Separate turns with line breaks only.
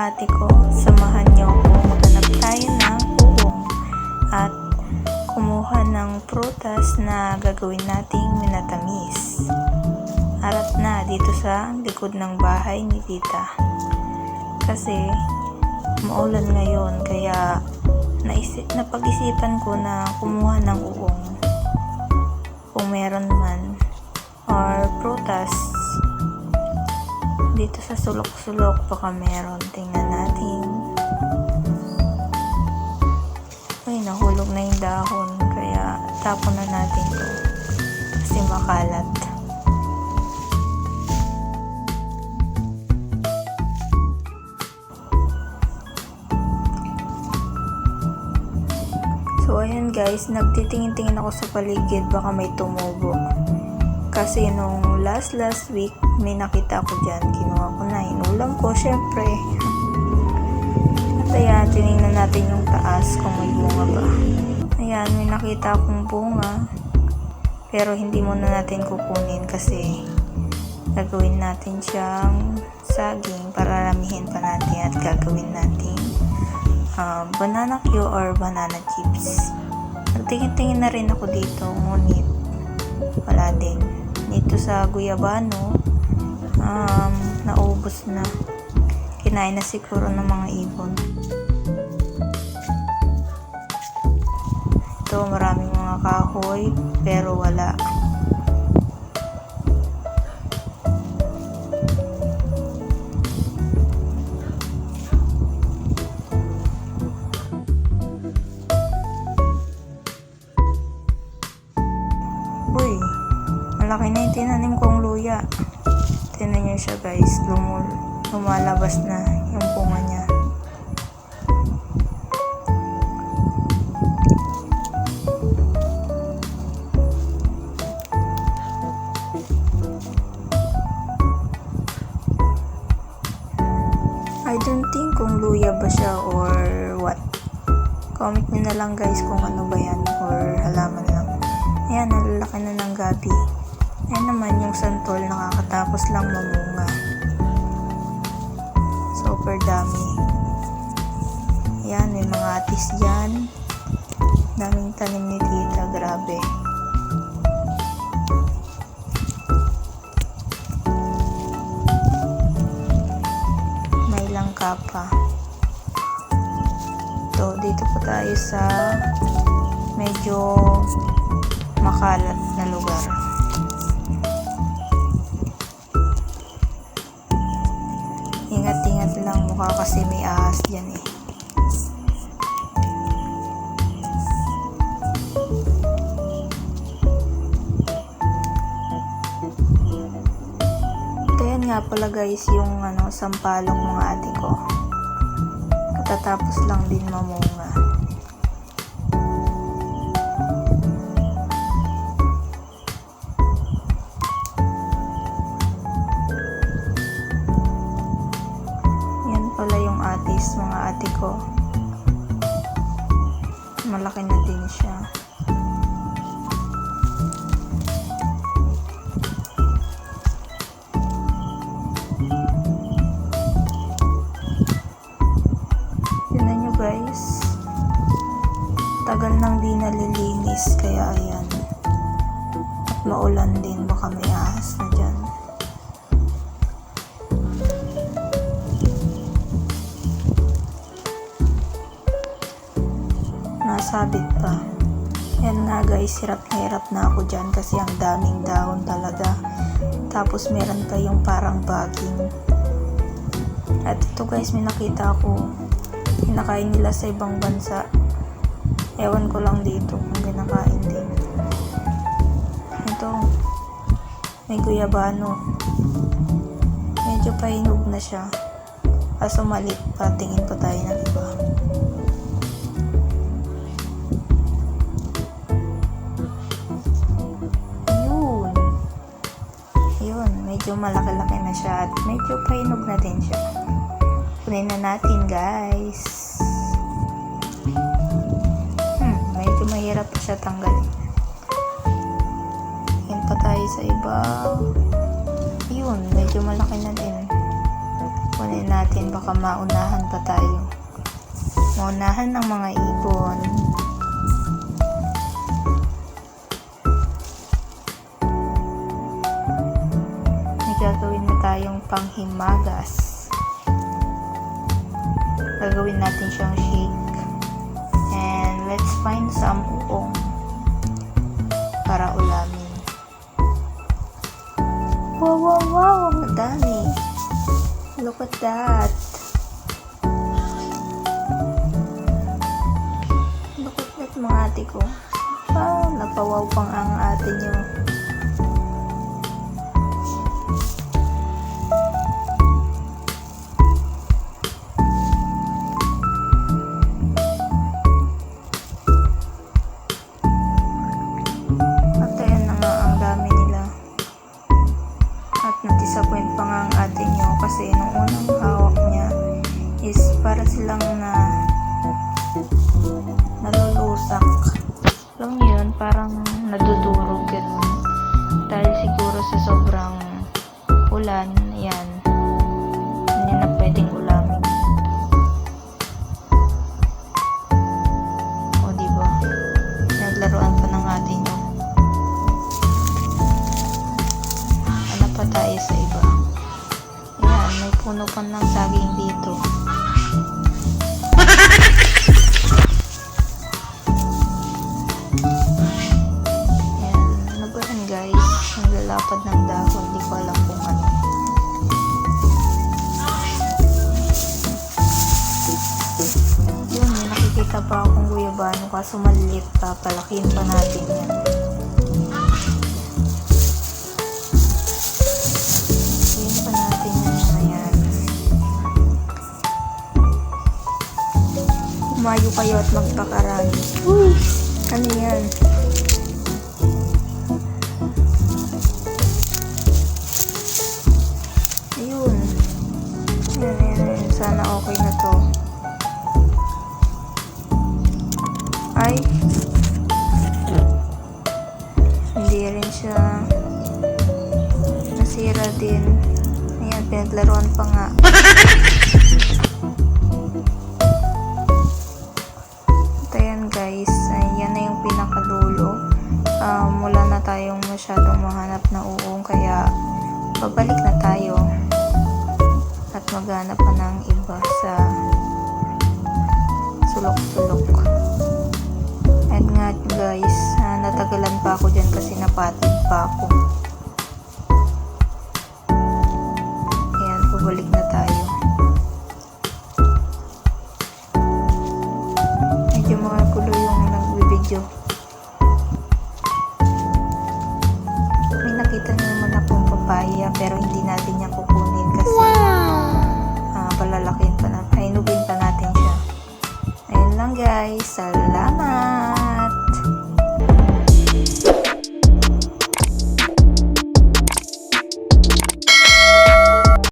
ate ko, samahan niyo ako maghanap tayo ng uong at kumuha ng prutas na gagawin nating minatamis. Harap na dito sa likod ng bahay ni tita. Kasi maulan ngayon kaya napag-isipan ko na kumuha ng uong. Kung meron man or prutas dito sa sulok-sulok baka meron. Tingnan natin. Ay, nahulog na yung dahon kaya tapon na natin to kasi makalat. So ayan guys, nagtitingin-tingin ako sa paligid baka may tumubo. Kasi nung last week, may nakita ko dyan. Kinuha ko na, inulam ko, syempre. At ayan, tinignan natin yung taas kung may bunga ba. Ayan, may nakita akong bunga. Pero hindi muna natin kukunin kasi gagawin natin siyang saging para ramihin pa natin at gagawin natin banana Q or banana chips. Nagtingin-tingin na rin ako dito, ngunit wala din. Dito sa guyabano, naubos na. Kinain na siguro ng mga ibon. Ito, maraming mga kahoy, pero wala. Uy, malaki na yung tinanim kong luya. Tingnan nyo siya guys, lumalabas na yung bunga niya. I don't think kung luya ba siya or what. Comment nyo na lang guys kung ano ba yan or halaman lang. Ayan, nalalaki na ng gabi. Ayan naman yung santol, nakakatapos lang mamunga. Super dami. Ayan, may mga atis dyan. Daming tanim ni tita, grabe. May langka pa. Ito, dito pa tayo sa medyo makalat na lugar. Ingat-ingat lang, mukha kasi may ahas dyan eh. Kaya nga pala guys yung sampalok mga ate ko. Katatapos lang din mamunga. Pala yung atis, mga ate ko. Malaki na din siya. Tignan nyo guys. Tagal nang di nalilinis, kaya ayan. At maulan din, baka may ahas na dyan. Nasabit pa. Yan nga guys, hirap na ako dyan kasi ang daming dahon talaga. Tapos meron pa yung parang baging. At ito guys, may nakita ako. Kinakain nila sa ibang bansa. Ewan ko lang dito kung kinakain din. Ito, may guyabano. Medyo pahinog na siya. Kaso malit pa, tingin pa tayo ng iba. Medyo malaki-laki na siya at medyo pahinog na din siya. Kunin na natin guys. Medyo mahirap pa siya tanggalin. Yan pa tayo sa iba. Yun, medyo malaki na din. Kunin natin, baka maunahan pa tayo. Maunahan ng mga ibon. May gagawin na tayong panghimagas. Gagawin natin siyang shake. And let's find some uong para ulamin. Wow, wow, wow! Ang dami! Look at that! Look at that mga ate ko. Ah, napawaw pang ang ate nyo. At ayan na nga, ang dami nila. At na-disappoint pa nga ang ate nyo kasi nung unang hawak niya is para silang nalulusak. Alam niyo yun, parang nadudurog ganun. Dahil siguro sa sobrang ulan, yan, hindi na pwedeng ulamin. O diba, naglaruan pa ng ate nyo. Ano pa tayo sa iba? Yan, may puno pa ng saging dito. Yan, ano ba yan guys? Ang lalapad ng dahon, di ko alam kung ano. Yun, may nakikita pa akong guyabano kaso maliit pa, palakihin pa natin yan. Umayo kayo at magpakarami. Uy! Ano yan? Ayun. Ayan. Sana okay na to. Ay! Hindi rin siya nasira din. Ayan, pinaglaruan pa nga. Guys, yan na yung pinakadulo. Wala na tayong masyadong mahanap na uong kaya babalik na tayo at maghanap pa ng iba sa sulok-sulok. At nga guys, natagalan pa ako dyan kasi napatid pa ako. Ayan, babalik na tayo. Yung mga kulo yung nagbibideo. May nakita na naman akong papaya pero hindi natin niya kukunin kasi palalakin pa na, hinugin pa natin siya. Ayun lang guys.